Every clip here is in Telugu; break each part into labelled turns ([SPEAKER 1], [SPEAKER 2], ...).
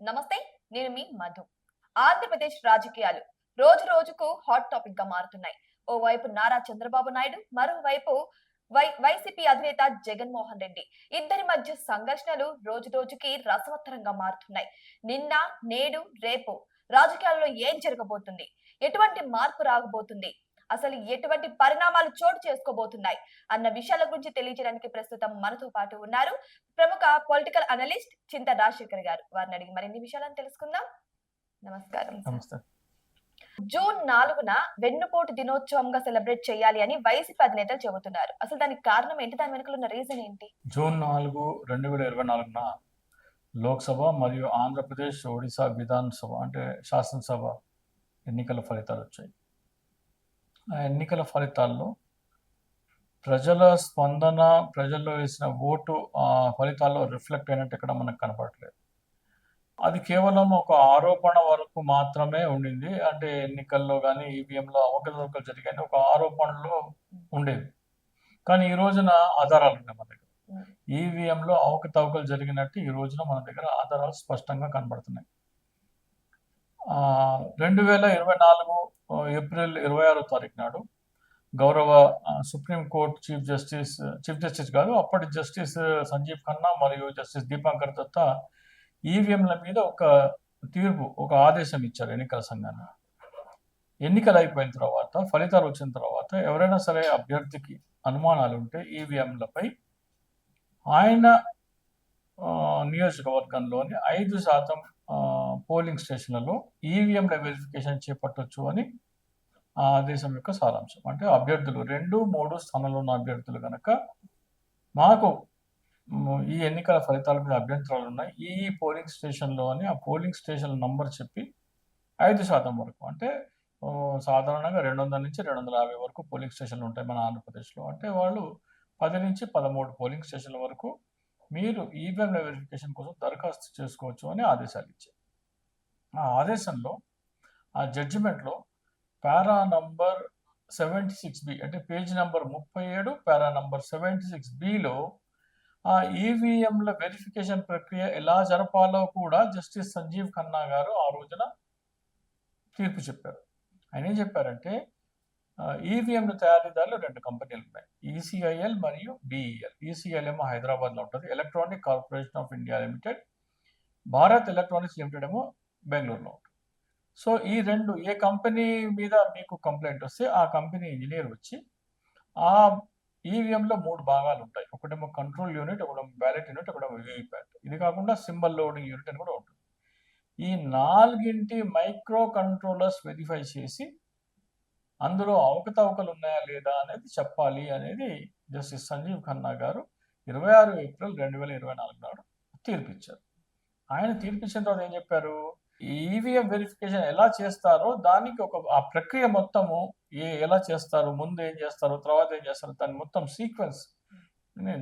[SPEAKER 1] నమస్తే. నేను మీ మధు. ఆంధ్రప్రదేశ్ రాజకీయాలు రోజు రోజుకు హాట్ టాపిక్ గా మారుతున్నాయి. ఓవైపు నారా చంద్రబాబు నాయుడు, మరోవైపు వైసీపీ అధినేత జగన్మోహన్ రెడ్డి. ఇద్దరి మధ్య సంఘర్షణలు రోజు రోజుకి రసవత్తరంగా మారుతున్నాయి. నిన్న, నేడు, రేపు రాజకీయాల్లో ఏం జరగబోతుంది? ఎటువంటి మార్పు రాగబోతుంది? అసలు ఎటువంటి పరిణామాలు చోటు చేసుకోబోతున్నాయి అన్న విషయాల గురించి తెలియజేయడానికి ప్రస్తుతం మనతో పాటు ఉన్నారు ప్రముఖ పొలిటికల్ అనలిస్ట్ చింత రాజశేఖర్ గారు. వారిని అడిగి మరిన్ని విషయాలను తెలుసుకుందాం. నమస్కారం.
[SPEAKER 2] నమస్తే.
[SPEAKER 1] జూన్ 4న వెన్నుపోటు దినోత్సవంగా సెలబ్రేట్ చేయాలి అని వైసీపీ అధినేతలు చెబుతున్నారు. అసలు దానికి కారణం ఏంటి? దాని వెనుకల ఉన్న రీజన్ ఏంటి?
[SPEAKER 2] జూన్ 4, 2024న లోక్సభ మరియు ఆంధ్రప్రదేశ్, ఒడిశా విధానసభ అంటే శాసనసభ ఎన్నికల ఫలితాలు వచ్చాయి. ఆ ఎన్నికల ఫలితాల్లో ప్రజల స్పందన, ప్రజల్లో వేసిన ఓటు ఆ ఫలితాల్లో రిఫ్లెక్ట్ అయినట్టు ఎక్కడ మనకు కనపడట్లేదు. అది కేవలం ఒక ఆరోపణ వరకు మాత్రమే ఉండింది. అంటే ఎన్నికల్లో కానీ ఈవీఎంలో అవకతవకలు జరిగాయని ఒక ఆరోపణలో ఉండేది. కానీ ఈ రోజున ఆధారాలు ఉన్నాయి మన దగ్గర. ఈవీఎంలో అవకతవకలు జరిగినట్టు ఈ రోజున మన దగ్గర ఆధారాలు స్పష్టంగా కనబడుతున్నాయి. 2024 ఏప్రిల్ 26వ తారీఖు నాడు గౌరవ సుప్రీంకోర్టు చీఫ్ జస్టిస్ కాదు, అప్పటి జస్టిస్ సంజీవ్ ఖన్నా మరియు జస్టిస్ దీపాంకర్ దత్తా ఈవీఎంల మీద ఒక ఆదేశం ఇచ్చారు ఎన్నికల సంఘాన్ని. ఎన్నికలు అయిపోయిన తర్వాత, ఫలితాలు వచ్చిన తర్వాత ఎవరైనా సరే అభ్యర్థికి అనుమానాలు ఉంటే ఈవీఎంలపై ఆయన నియోజకవర్గంలోని 5% పోలింగ్ స్టేషన్లలో ఈవీఎంల వెరిఫికేషన్ చేపట్టవచ్చు అని ఆ ఆదేశం యొక్క సారాంశం. అంటే అభ్యర్థులు 2, 3 స్థానంలో ఉన్న అభ్యర్థులు కనుక మాకు ఈ ఎన్నికల ఫలితాల మీద అభ్యంతరాలు ఉన్నాయి, ఈ పోలింగ్ స్టేషన్లో అని ఆ పోలింగ్ స్టేషన్ నంబర్ చెప్పి 5% వరకు, అంటే సాధారణంగా 200 నుంచి 250 వరకు పోలింగ్ స్టేషన్లు ఉంటాయి మన ఆంధ్రప్రదేశ్లో. అంటే వాళ్ళు 10 నుంచి 13 పోలింగ్ స్టేషన్ల వరకు మీరు ఈవీఎంల వెరిఫికేషన్ కోసం దరఖాస్తు చేసుకోవచ్చు అని ఆదేశాలు ఇచ్చారు. ఆ ఆదేశంలో, ఆ జడ్జిమెంట్లో పారా నంబర్ 76B అంటే పేజ్ నంబర్ 37, పారా నంబర్ 76Bలో ఆ ఈవీఎంల వెరిఫికేషన్ ప్రక్రియ ఎలా జరపాలో కూడా జస్టిస్ సంజీవ్ ఖన్నా గారు ఆ రోజున తీర్పు చెప్పారు. ఆయన ఏం చెప్పారంటే, ఈవీఎంల తయారీదారులు 2 కంపెనీలు ఉన్నాయి, ఈసీఐఎల్ మరియు బిఈఎల్. ఈసీఐఎల్ ఏమో హైదరాబాద్లో ఉంటుంది, electronic corporation of India limited. Bharat electronics limited ఏమో బెంగళూరులో ఉంటుంది. సో ఈ రెండు, ఏ కంపెనీ మీద మీకు కంప్లైంట్ వస్తే ఆ కంపెనీ ఇంజనీర్ వచ్చి ఆ ఈవీఎంలో 3 భాగాలు ఉంటాయి. ఒకటేమో కంట్రోల్ యూనిట్, ఒకటేమో బ్యాలెట్ యూనిట్, ఒకటేమో వీవీప్యాట్. ఇది కాకుండా సింబల్ లోడింగ్ యూనిట్ అని కూడా ఉంటుంది. ఈ 4 మైక్రో కంట్రోలర్స్ వెరిఫై చేసి అందులో అవకతవకలు ఉన్నాయా లేదా అనేది చెప్పాలి అనేది జస్టిస్ సంజీవ్ ఖన్నా గారు 26 ఏప్రిల్ 2024 నాడు తీర్పిచ్చారు. ఆయన తీర్పిచ్చిన తర్వాత ఏం చెప్పారు, ఈవీఎం వెరిఫికేషన్ ఎలా చేస్తారో దానికి ఆ ప్రక్రియ మొత్తము ఎలా చేస్తారు, ముందు ఏం చేస్తారు, తర్వాత ఏం చేస్తారు, దాని మొత్తం సీక్వెన్స్,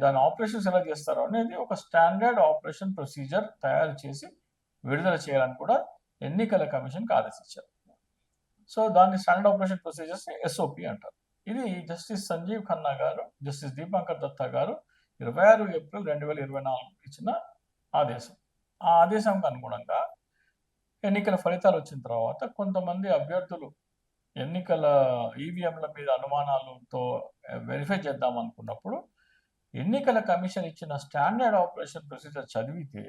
[SPEAKER 2] దాని ఆపరేషన్స్ ఎలా చేస్తారో అనేది ఒక స్టాండర్డ్ ఆపరేషన్ ప్రొసీజర్ తయారు చేసి విడుదల చేయాలని కూడా ఎన్నికల కమిషన్కి ఆదేశించారు. సో దాన్ని స్టాండర్డ్ ఆపరేషన్ ప్రొసీజర్స్ ఎస్ఓపి అంటారు. ఇది జస్టిస్ సంజీవ్ ఖన్నా గారు, జస్టిస్ దీపాంకర్ దత్తా గారు 26 ఏప్రిల్ 2024 ఇచ్చిన ఆదేశం. ఆ ఆదేశంకు అనుగుణంగా ఎన్నికల ఫలితాలు వచ్చిన తర్వాత కొంతమంది అభ్యర్థులు ఎన్నికల ఈవీఎంల మీద అనుమానాలతో వెరిఫై చేద్దాం అనుకున్నప్పుడు ఎన్నికల కమిషన్ ఇచ్చిన స్టాండర్డ్ ఆపరేషన్ ప్రొసీజర్ చదివితే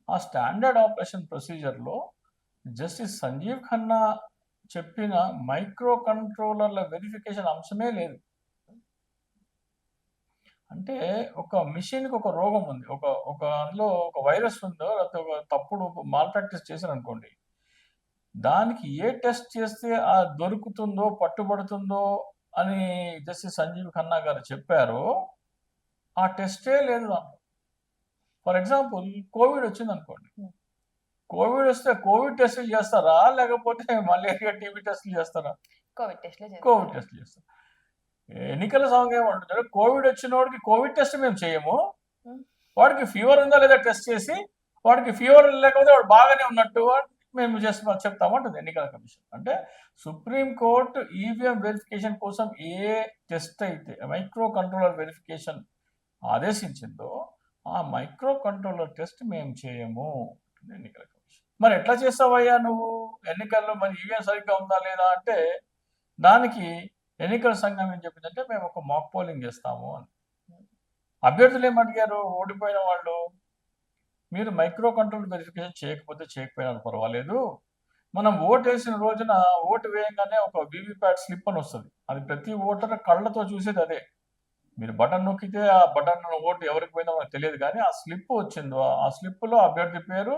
[SPEAKER 2] ఆ స్టాండర్డ్ ఆపరేషన్ ప్రొసీజర్లో జస్టిస్ సంజీవ్ ఖన్నా చెప్పిన మైక్రో కంట్రోలర్ల వెరిఫికేషన్ అంశమే లేదు. అంటే ఒక మిషన్కి ఒక రోగం ఉంది, అందులో ఒక వైరస్ ఉందో, లేకపోతే ఒక తప్పుడు మాల్ ప్రాక్టీస్ చేశారు అనుకోండి, దానికి ఏ టెస్ట్ చేస్తే ఆ దొరుకుతుందో, పట్టుబడుతుందో అని జస్టిస్ సంజీవ్ ఖన్నా గారు చెప్పారో ఆ టెస్టే లేదు దాంట్లో. ఫర్ ఎగ్జాంపుల్, కోవిడ్ వచ్చింది అనుకోండి, కోవిడ్ వస్తే కోవిడ్ టెస్టులు చేస్తారా లేకపోతే మలేరియా, టీబీ టెస్టులు చేస్తారా?
[SPEAKER 1] కోవిడ్ టెస్టులు
[SPEAKER 2] చేస్తారు. ఎన్నికల సంఘం ఏమంటున్నారు, కోవిడ్ వచ్చిన వాడికి కోవిడ్ టెస్ట్ మేము చేయము, వాడికి ఫీవర్ ఉందా లేదా టెస్ట్ చేసి, వాడికి ఫీవర్ లేకపోతే వాడు బాగానే ఉన్నట్టు మేము చెప్తామంటుంది ఎన్నికల కమిషన్. అంటే సుప్రీంకోర్టు ఈవీఎం వెరిఫికేషన్ కోసం ఏ టెస్ట్ అయితే మైక్రో కంట్రోలర్ వెరిఫికేషన్ ఆదేశించిందో ఆ మైక్రో కంట్రోలర్ టెస్ట్ మేము చేయము, ఉంటుంది ఎన్నికల కమిషన్. మరి ఎట్లా చేస్తావయ్యా నువ్వు ఎన్నికల్లో మరి ఈవీఎం సరిగ్గా ఉందా లేదా అంటే దానికి ఎన్నికల సంఘం ఏం చెప్పిందంటే మేము ఒక మాక్ పోలింగ్ చేస్తాము అని. అభ్యర్థులు ఏమడిగారు ఓడిపోయిన వాళ్ళు, మీరు మైక్రో కంట్రోల్ వెరిఫికేషన్ చేయకపోయినా పర్వాలేదు, మనం ఓటు వేసిన రోజున ఓటు వేయగానే ఒక వీవీప్యాట్ స్లిప్ అని వస్తుంది, అది ప్రతి ఓటర్ కళ్ళతో చూసేది అదే. మీరు బటన్ నొక్కితే ఆ బటన్ ఓటు ఎవరికి పోయిందో మనకు తెలియదు, కానీ ఆ స్లిప్ వచ్చిందో ఆ స్లిప్లో అభ్యర్థి పేరు,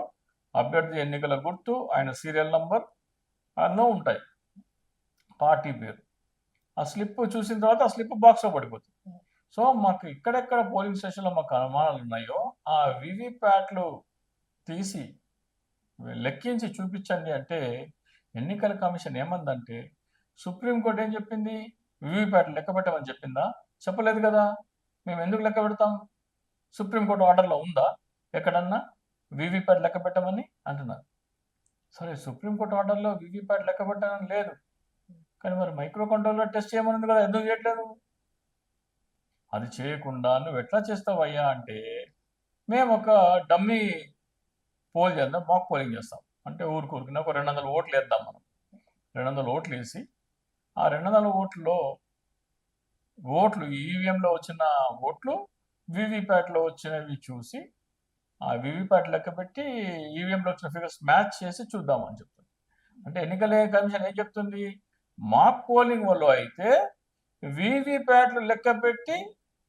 [SPEAKER 2] అభ్యర్థి ఎన్నికల గుర్తు, ఆయన సీరియల్ నంబర్ అన్నో ఉంటాయి, పార్టీ పేరు. ఆ స్లిప్ చూసిన తర్వాత ఆ స్లిప్ బాక్స్లో పడిపోతుంది. సో మాకు ఇక్కడెక్కడ పోలింగ్ స్టేషన్లో మాకు అనుమానాలు ఉన్నాయో ఆ వీవీప్యాట్లు తీసి లెక్కించి చూపించండి అంటే ఎన్నికల కమిషన్ ఏమందంటే, సుప్రీంకోర్టు ఏం చెప్పింది, వీవీప్యాట్లు లెక్క పెట్టమని చెప్పిందా? చెప్పలేదు కదా. మేము ఎందుకు లెక్క పెడతాం? సుప్రీంకోర్టు ఆర్డర్లో ఉందా ఎక్కడన్నా వీవీప్యాట్ లెక్క పెట్టమని అంటున్నారు. సరే, సుప్రీంకోర్టు ఆర్డర్లో వీవీప్యాట్ లెక్క పెట్టడం లేదు, కానీ మరి మైక్రో కంట్రోలర్ టెస్ట్ చేయమని కదా, ఎందుకు చేయట్లేదు? అది చేయకుండా నువ్వు ఎట్లా చేస్తావయ్యా అంటే, మేము ఒక డమ్మీ పోల్ చేద్దాం, మాక్ పోలింగ్ చేస్తాం అంటే ఊరికి ఒక 200 ఓట్లు వేద్దాం. మనం 200 ఓట్లు వేసి ఆ 200 ఓట్లు ఈవీఎంలో వచ్చిన ఓట్లు వీవీప్యాట్లో వచ్చినవి చూసి ఆ వీవీప్యాట్ లెక్క పెట్టి ఈవీఎంలో వచ్చిన ఫిగర్స్ మ్యాచ్ చేసి చూద్దామని చెప్తుంది. అంటే ఎన్నికల కమిషన్ ఏం చెప్తుంది, మాక్ పోలింగ్ వల్ల అయితే వీవీప్యాట్లు లెక్క పెట్టి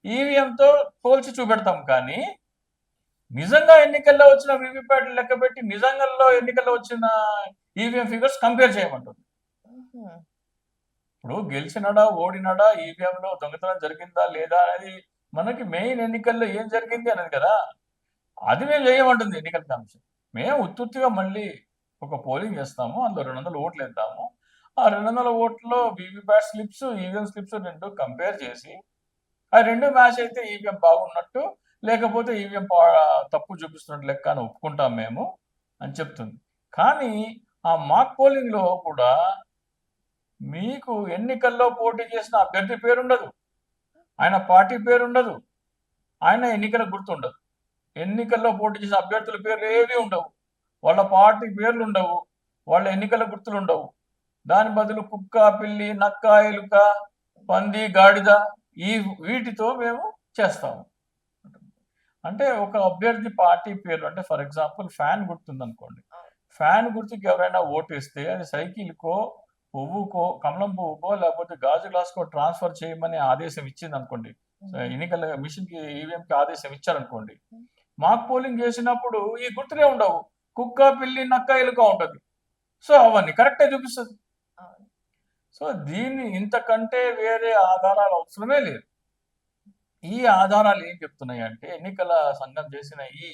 [SPEAKER 2] ఈవీఎంతో పోల్చి చూపెడతాం, కానీ నిజంగా ఎన్నికల్లో వచ్చిన వీవీప్యాట్లు లెక్క పెట్టి నిజంగా ఎన్నికల్లో వచ్చిన ఈవీఎం ఫిగర్స్ కంపేర్ చేయమంటుంది. ఇప్పుడు గెలిచినాడా ఓడినాడా, ఈవీఎంలో దొంగతనం జరిగిందా లేదా అనేది మనకి మెయిన్ ఎన్నికల్లో ఏం జరిగింది అనేది కదా, అది మేము చేయమంటుంది ఎన్నికల కమిషన్. మేము ఉత్తుగా మళ్ళీ ఒక పోలింగ్ చేస్తాము, అందులో 200 ఓట్లు వేద్దాము, ఆ 200 ఓట్లలో వీవీప్యాట్ స్లిప్స్ ఈవీఎం స్లిప్స్ రెండు కంపేర్ చేసి ఆ రెండు మ్యాచ్ అయితే ఈవీఎం బాగున్నట్టు, లేకపోతే ఈవీఎం తప్పు చూపిస్తున్నట్టు లెక్క అని ఒప్పుకుంటాం మేము అని చెప్తుంది. కానీ ఆ మాక్ పోలింగ్లో కూడా మీకు ఎన్నికల్లో పోటీ చేసిన అభ్యర్థి పేరుండదు, ఆయన పార్టీ పేరుండదు, ఆయన ఎన్నికల గుర్తుండదు. ఎన్నికల్లో పోటీ చేసిన అభ్యర్థుల పేర్లు ఏవి ఉండవు, వాళ్ళ పార్టీ పేర్లు ఉండవు, వాళ్ళ ఎన్నికల గుర్తులు ఉండవు. దాని బదులు కుక్క, పిల్లి, నక్క, ఎలుక, పంది, గాడిద వీటితో మేము చేస్తాము. అంటే ఒక అభ్యర్థి పార్టీ పేరు, అంటే ఫర్ ఎగ్జాంపుల్ ఫ్యాన్ గుర్తుంది అనుకోండి, ఫ్యాన్ గుర్తుకి ఎవరైనా ఓటేస్తే అది సైకిల్కో, పువ్వుకో, కమలం పువ్వుకో, లేకపోతే గాజు గ్లాస్కో ట్రాన్స్ఫర్ చేయమని ఆదేశం ఇచ్చింది అనుకోండి, ఎన్నికల మిషన్కి ఈవీఎంకి ఆదేశం ఇచ్చారనుకోండి, మాక్ పోలింగ్ చేసినప్పుడు ఈ గుర్తులే ఉండవు, కుక్క, పిల్లి, నక్క, ఎలుక ఉంటుంది. సో అవన్నీ కరెక్టే చూపిస్తుంది. సో దీన్ని ఇంతకంటే వేరే ఆధారాలు అవసరమే లేదు. ఈ ఆధారాలు ఏం చెప్తున్నాయి అంటే, ఎన్నికల సంఘం చేసిన ఈ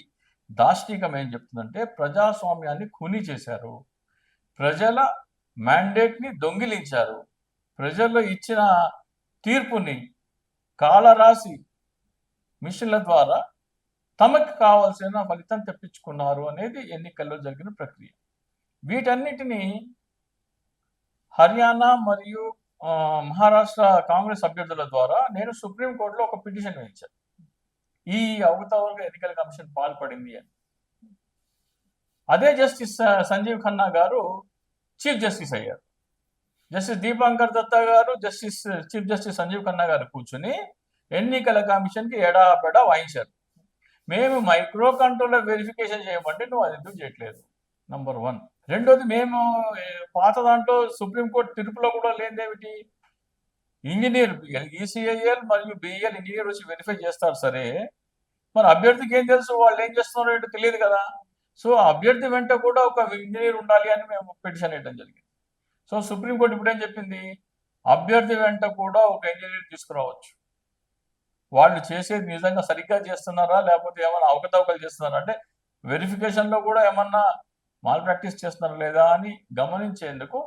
[SPEAKER 2] దాష్టికం ఏం చెప్తుందంటే, ప్రజాస్వామ్యాన్ని ఖూనీ చేశారు, ప్రజల మ్యాండేట్ని దొంగిలించారు, ప్రజలు ఇచ్చిన తీర్పుని కాలరాసి మిషన్ల ద్వారా తమకు కావాల్సిన ఫలితం తెప్పించుకున్నారు అనేది ఎన్నికల్లో జరిగిన ప్రక్రియ. వీటన్నిటినీ హర్యానా మరియు మహారాష్ట్ర కాంగ్రెస్ అభ్యర్థుల ద్వారా నేను సుప్రీంకోర్టులో ఒక పిటిషన్ వేయించాను, ఈ అవకతవకగా ఎన్నికల కమిషన్ పాల్పడింది అని. అదే జస్టిస్ సంజీవ్ ఖన్నా గారు చీఫ్ జస్టిస్ అయ్యారు. జస్టిస్ దీపాంకర్ దత్తా గారు, చీఫ్ జస్టిస్ సంజీవ్ ఖన్నా గారు కూర్చుని ఎన్నికల కమిషన్కి ఎడాపెడా వాయించారు. మేము మైక్రో కంట్రోలర్ వెరిఫికేషన్ చేయమంటే నువ్వు అది ఎందుకు చేయట్లేదు, నంబర్ 1. రెండోది, మేము పాత దాంట్లో సుప్రీంకోర్టు తీర్పులో కూడా లేనిదేమిటి, ఇంజనీర్ ఈసీఐఎల్ మరియు బిఈఎల్ ఇంజనీర్ వచ్చి వెరిఫై చేస్తారు, సరే మరి అభ్యర్థికి ఏం తెలుసు, వాళ్ళు ఏం చేస్తున్నారో ఏంటో తెలియదు కదా. సో అభ్యర్థి వెంట కూడా ఒక ఇంజనీర్ ఉండాలి అని మేము పిటిషన్ వేయడం జరిగింది. సో సుప్రీంకోర్టు ఇప్పుడు ఏం చెప్పింది, అభ్యర్థి వెంట కూడా ఒక ఇంజనీర్ తీసుకురావచ్చు, వాళ్ళు చేసేది నిజంగా సరిగ్గా చేస్తున్నారా లేకపోతే ఏమైనా అవకతవకలు చేస్తున్నారా, అంటే వెరిఫికేషన్లో కూడా ఏమన్నా మాల్ ప్రాక్టీస్ చేస్తున్నారా లేదా అని గమనించేందుకు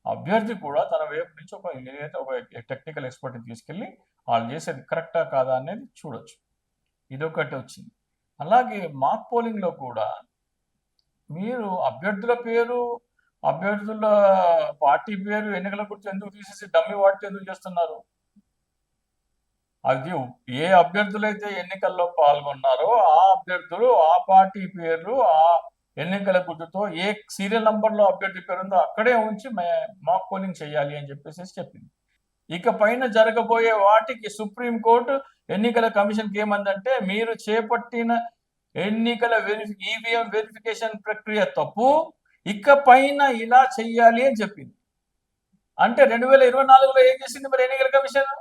[SPEAKER 2] అభ్యర్థి కూడా తన వైపు నుంచి ఒక ఇంజనీర్, ఒక టెక్నికల్ ఎక్స్పర్ట్ని తీసుకెళ్ళి వాళ్ళు చేసేది కరెక్టా కాదా అనేది చూడొచ్చు. ఇదొకటి వచ్చింది. అలాగే మాక్ పోలింగ్లో కూడా మీరు అభ్యర్థుల పేరు, అభ్యర్థుల పార్టీ పేరు, ఎన్నికల గుర్తు ఎందుకు తీసేసి డమ్మీ వాటితో ఎందుకు చేస్తున్నారు? అది ఏ అభ్యర్థులైతే ఎన్నికల్లో పాల్గొన్నారో ఆ అభ్యర్థులు, ఆ పార్టీ పేర్లు, ఆ ఎన్నికల గుర్తుతో ఏ సీరియల్ నంబర్లో అభ్యర్థి పేరు ఉందో అక్కడే ఉంచి మాక్ పోలింగ్ చేయాలి అని చెప్పేసి చెప్పింది. ఇక పైన జరగబోయే వాటికి సుప్రీంకోర్టు ఎన్నికల కమిషన్కి ఏమందంటే, మీరు చేపట్టిన ఎన్నికల ఈవీఎం వెరిఫికేషన్ ప్రక్రియ తప్పు, ఇక పైన ఇలా చెయ్యాలి అని చెప్పింది. అంటే 2024లో ఏం చేసింది మరి ఎన్నికల కమిషన్?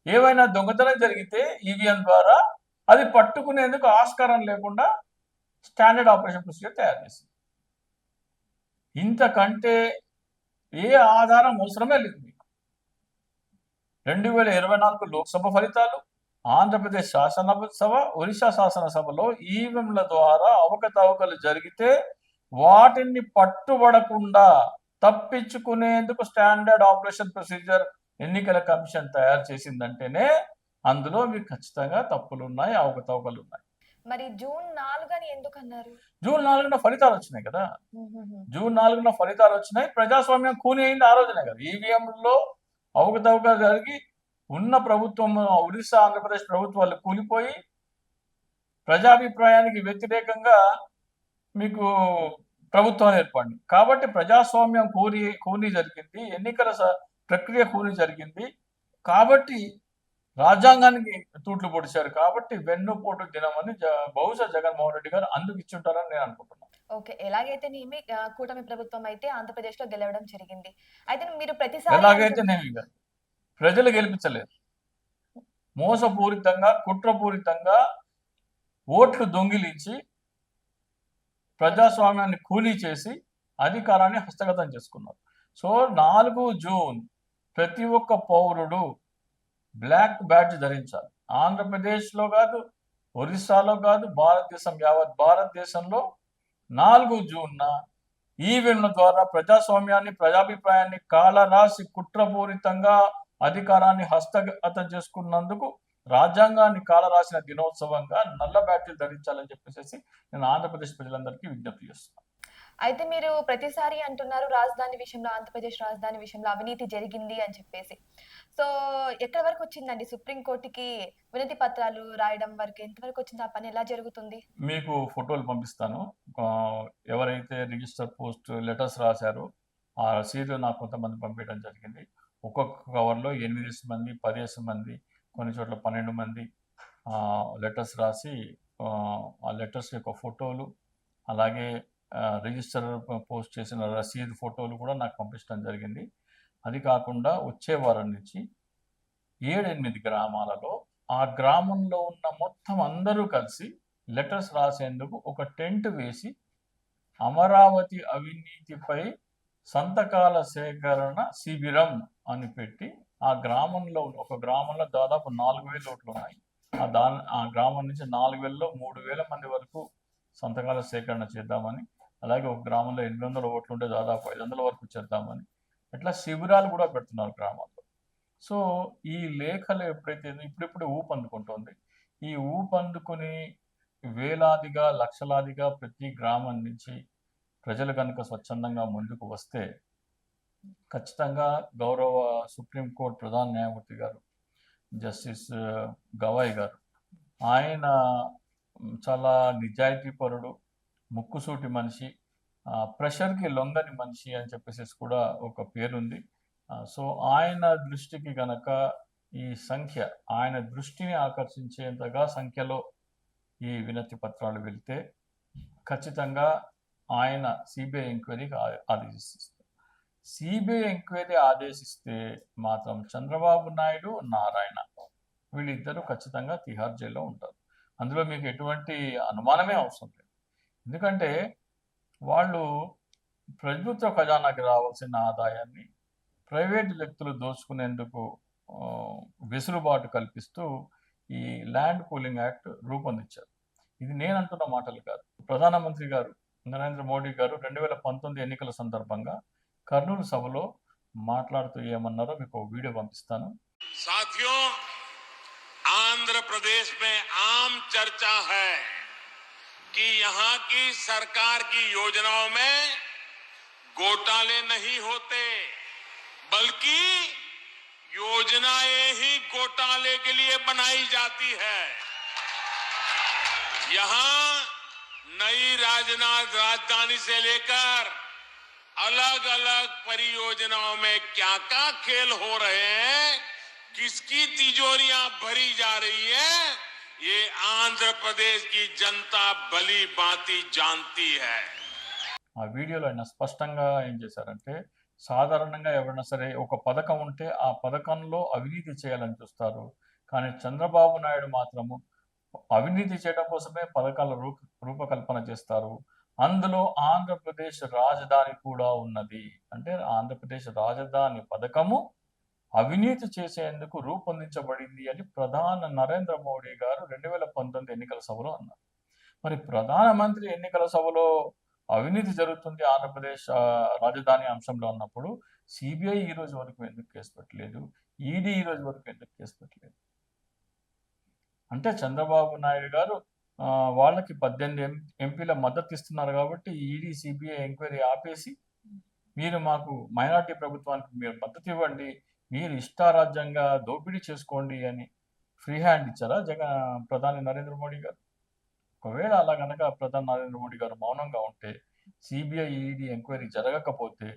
[SPEAKER 2] ఏవైనా దొంగతనం జరిగితే ఈవీఎం ద్వారా అది పట్టుకునేందుకు ఆస్కారం లేకుండా స్టాండర్డ్ ఆపరేషన్ ప్రొసీజర్ తయారు చేసింది. ఇంతకంటే ఏ ఆధారం అవసరమే లేదు. 2024 లోక్సభ ఫలితాలు, ఆంధ్రప్రదేశ్ శాసనసభ, ఒరిస్సా శాసనసభలో ఈవీఎంల ద్వారా అవకతవకలు జరిగితే వాటిని పట్టుబడకుండా తప్పించుకునేందుకు స్టాండర్డ్ ఆపరేషన్ ప్రొసీజర్ ఎన్నికల కమిషన్ తయారు చేసిందంటేనే అందులో మీకు ఖచ్చితంగా తప్పులు ఉన్నాయి, అవకతవకలు ఉన్నాయి.
[SPEAKER 1] మరి జూన్ 4 అని ఎందుకు అన్నారు?
[SPEAKER 2] జూన్ 4న ఫలితాలు వచ్చినాయి కదా. జూన్ 4న ఫలితాలు వచ్చినాయి. ప్రజాస్వామ్యం కూని అయింది ఆ రోజునే కదా. ఈవీఎంలో అవకతవకలు జరిగి ఉన్న ప్రభుత్వం ఒరిస్సా, ఆంధ్రప్రదేశ్ ప్రభుత్వాలు కూలిపోయి ప్రజాభిప్రాయానికి వ్యతిరేకంగా మీకు ప్రభుత్వం ఏర్పడింది. కాబట్టి ప్రజాస్వామ్యం కూని జరిగింది, ఎన్నికల ప్రక్రియ కూని జరిగింది. కాబట్టి రాజ్యాంగానికి తూట్లు పొడిచారు. కాబట్టి వెన్నుపోటు దినమని బహుశా జగన్మోహన్ రెడ్డి గారు అందుకు ఇచ్చుంటారని నేను అనుకుంటున్నాను.
[SPEAKER 1] ఓకే, ఎలాగైతేనేమి కూటమి ప్రభుత్వం అయితే ఆంధ్రప్రదేశ్ లో గెలవడం జరిగింది. అయితే మీరు ప్రతిసారి
[SPEAKER 2] ఎలాగైతేనేమి ప్రజలు గెలిపించలేదు. మోసపూరితంగా, కుట్రపూరితంగా ఓట్లు దొంగిలించి ప్రజాస్వామ్యాన్ని కూలీ చేసి అధికారాన్ని హస్తగతం చేసుకున్నారు. సో 4 జూన్ ప్రతి ఒక్క పౌరుడు బ్లాక్ బ్యాడ్జ్ ధరించాలి. ఆంధ్రప్రదేశ్లో కాదు, ఒరిస్సాలో కాదు, యావత్ భారతదేశంలో 4 జూన్న ఈవీఎంల ద్వారా ప్రజాస్వామ్యాన్ని, ప్రజాభిప్రాయాన్ని కాలరాసి కుట్రపూరితంగా అధికారాన్ని హస్తగతం చేసుకున్నందుకు రాజ్యాంగాన్ని కాలరాసిన దినోత్సవంగా నల్ల బ్యాడ్జీలు ధరించాలని చెప్పేసి నేను ఆంధ్రప్రదేశ్ ప్రజలందరికీ విజ్ఞప్తి చేస్తున్నాను.
[SPEAKER 1] అయితే మీరు ప్రతిసారి అంటున్నారు రాజధాని విషయంలో, ఆంధ్రప్రదేశ్ రాజధాని విషయంలో అవినీతి జరిగింది అని చెప్పేసి. సో ఎక్కడి వరకు వచ్చిందండి? సుప్రీంకోర్టుకి వినతి పత్రాలు రాయడం వరకు ఎంతవరకు వచ్చింది? ఆ పని ఎలా జరుగుతుంది?
[SPEAKER 2] మీకు ఫోటోలు పంపిస్తాను. ఎవరైతే రిజిస్టర్ పోస్ట్ లెటర్స్ రాశారో ఆ రసీదు నాకు కొంతమంది పంపించడం జరిగింది. ఒక్కొక్క కవర్లో 8 మంది, 10 మంది, కొన్ని చోట్ల 12 మంది లెటర్స్ రాసి ఆ లెటర్స్ యొక్క ఫోటోలు, అలాగే రిజిస్టర్ పోస్ట్ చేసిన రసీదు ఫోటోలు కూడా నాకు పంపించడం జరిగింది. అది కాకుండా వచ్చే వారం నుంచి 7-8 గ్రామాలలో ఆ గ్రామంలో ఉన్న మొత్తం అందరూ కలిసి లెటర్స్ రాసేందుకు ఒక టెంట్ వేసి అమరావతి అవినీతిపై సంతకాల సేకరణ శిబిరం అని పెట్టి ఆ గ్రామంలో ఒక గ్రామంలో దాదాపు 4,000 ఓట్లు ఉన్నాయి. ఆ గ్రామం నుంచి 4,000లో 3,000 మంది వరకు సంతకాల సేకరణ చేద్దామని, అలాగే ఒక గ్రామంలో 800 ఓట్లు ఉంటే దాదాపు 500 వరకు చేద్దామని ఇట్లా శిబిరాలు కూడా పెడుతున్నారు గ్రామాల్లో. సో ఈ లేఖలు ఎప్పుడైతే ఇప్పుడిప్పుడు ఊపందుకుంటుంది, ఈ ఊపందుకుని వేలాదిగా, లక్షలాదిగా ప్రతి గ్రామం నుంచి ప్రజలు కనుక స్వచ్ఛందంగా ముందుకు వస్తే ఖచ్చితంగా గౌరవ సుప్రీంకోర్టు ప్రధాన న్యాయమూర్తి గారు జస్టిస్ గవాయ్ గారు, ఆయన చాలా నిజాయితీపరుడు, ముక్కుసూటి మనిషి, ప్రెషర్కి లొంగని మనిషి అని చెప్పేసి కూడా ఒక పేరుంది. సో ఆయన దృష్టికి గనక ఈ సంఖ్య, ఆయన దృష్టిని ఆకర్షించేంతగా సంఖ్యలో ఈ వినతి పత్రాలు వెళ్తే ఖచ్చితంగా ఆయన సిబిఐ ఎంక్వైరీకి ఆదేశిస్తారు. సిబిఐ ఎంక్వైరీ ఆదేశిస్తే మాత్రం చంద్రబాబు నాయుడు, నారాయణ వీళ్ళిద్దరూ ఖచ్చితంగా తిహార్ జైల్లో ఉంటారు. అందులో మీకు ఎటువంటి అనుమానమే అవసరం లేదు. ఎందుకంటే వాళ్ళు ప్రభుత్వ ఖజానాకి రావాల్సిన ఆదాయాన్ని ప్రైవేటు వ్యక్తులు దోచుకునేందుకు వెసులుబాటు కల్పిస్తూ ఈ ల్యాండ్ పూలింగ్ యాక్ట్ రూపొందించారు. ఇది నేను అంటున్న మాటలు కాదు. ప్రధానమంత్రి గారు నరేంద్ర మోడీ గారు 2019 ఎన్నికల సందర్భంగా కర్నూలు సభలో మాట్లాడుతూ ఏమన్నారో మీకు వీడియో పంపిస్తాను.
[SPEAKER 3] साथियों, आंध्र प्रदेश में आम चर्चा है कि यहां की सरकार की योजनाओं में घोटाले नहीं होते, बल्कि योजनाएं ही घोटाले के लिए बनाई जाती है। यहां नई राजधानी से लेकर अलग अलग परियोजनाओं में क्या क्या खेल हो रहे हैं, किसकी तिजोरियां भरी जा रही है, ये आंध्र प्रदेश की जनता भली भांति जानती है।
[SPEAKER 2] ఆ వీడియోలో ఆయన స్పష్టంగా ఏం చేశారంటే, సాధారణంగా ఎవరైనా సరే ఒక పథకం ఉంటే ఆ పథకంలో అవినీతి చేయాలని చూస్తారు. కానీ చంద్రబాబు నాయుడు మాత్రము అవినీతి చేయడం కోసమే పథకాల రూపకల్పన చేస్తారు. అందులో ఆంధ్రప్రదేశ్ రాజధాని కూడా ఉన్నది. అంటే ఆంధ్రప్రదేశ్ రాజధాని పథకము అవినీతి చేసేందుకు రూపొందించబడింది అని ప్రధాని నరేంద్ర మోడీ గారు 2019 ఎన్నికల సభలో అన్నారు. మరి ప్రధానమంత్రి ఎన్నికల సభలో అవినీతి జరుగుతుంది ఆంధ్రప్రదేశ్ రాజధాని అంశంలో ఉన్నప్పుడు సిబిఐ ఈ రోజు వరకు ఎందుకు కేసు పెట్టలేదు? ఈడీ ఈ రోజు వరకు ఎందుకు కేసు పెట్టలేదు? అంటే చంద్రబాబు నాయుడు గారు వాళ్ళకి 18 ఎంపీల మద్దతు ఇస్తున్నారు కాబట్టి ఈడీ సిబిఐ ఎంక్వైరీ ఆపేసి మీరు మాకు మైనార్టీ ప్రభుత్వానికి మీరు మద్దతు ఇవ్వండి, మీరు ఇష్టారాజ్యంగా దోపిడీ చేసుకోండి అని ఫ్రీ హ్యాండ్ ఇచ్చారా ప్రధాని నరేంద్ర మోడీ గారు? ఒకవేళ అలా కనుక ప్రధాని నరేంద్ర మోడీ గారు మౌనంగా ఉంటే, సిబిఐ ఈడీ ఎంక్వైరీ జరగకపోతే